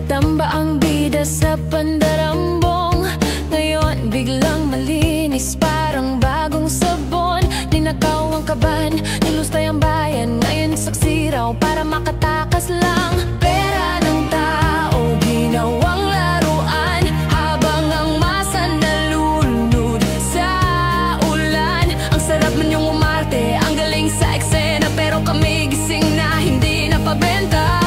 Nagtamba ang bida sa pandarambong. Ngayon biglang malinis, parang bagong sabon. Ninakaw ang kaban, nilustay ang bayan. Ngayon saksi raw para makatakas lang. Pera ng tao, ginawang laruan, habang ang masa nalulunod sa ulan. Ang sarap man yung umarte, ang galing sa eksena, pero kami gising na, hindi na pabenta.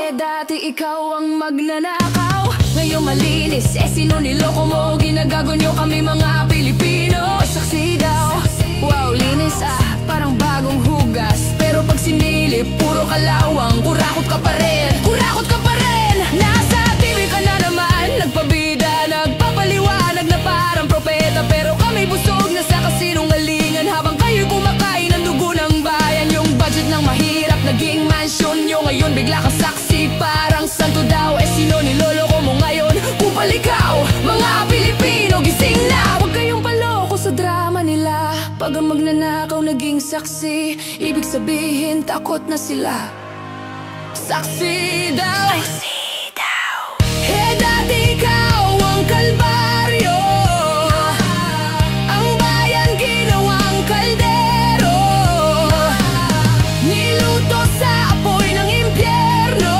Dati ikaw ang magnanakaw, ngayon malinis. Sino niloko mo? Ginagago nyo kami mga Pilipino. Saksi daw, wow linis parang bagong hugas. Pero pag sinilip, puro kalawang. Kurakot ka pa rin, kurakot ka pa rin. Nasa TV ka na naman, nagpabida, nagpapaliwanag na parang propeta. Pero kami busog na sa kasinungalingan, habang kayo'y kumakain ng dugo ng bayan. Yung budget ng mahirap, naging mansion nyo. Ngayon bigla kang saksi, parang santo daw. Sino niloloko mo ngayon? Kupal ikaw, mga Pilipino, gising na. Huwag kayong paloko sa drama nila. Pag ang magnanakaw naging saksi, ibig sabihin takot na sila. Saksi daw, saksi daw. Dati ikaw ang kalbaryo, ang bayan ginawang kaldero, niluto sa apoy ng impyerno.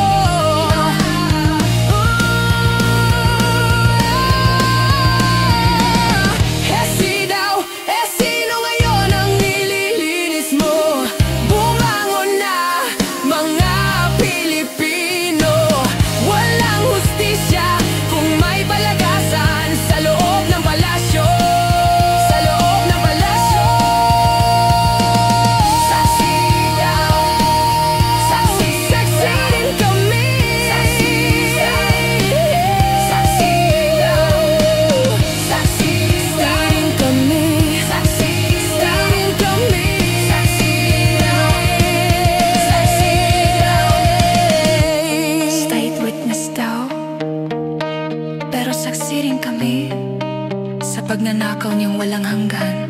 Pero saksi rin kami sa pagnanakaw niyang walang hanggan.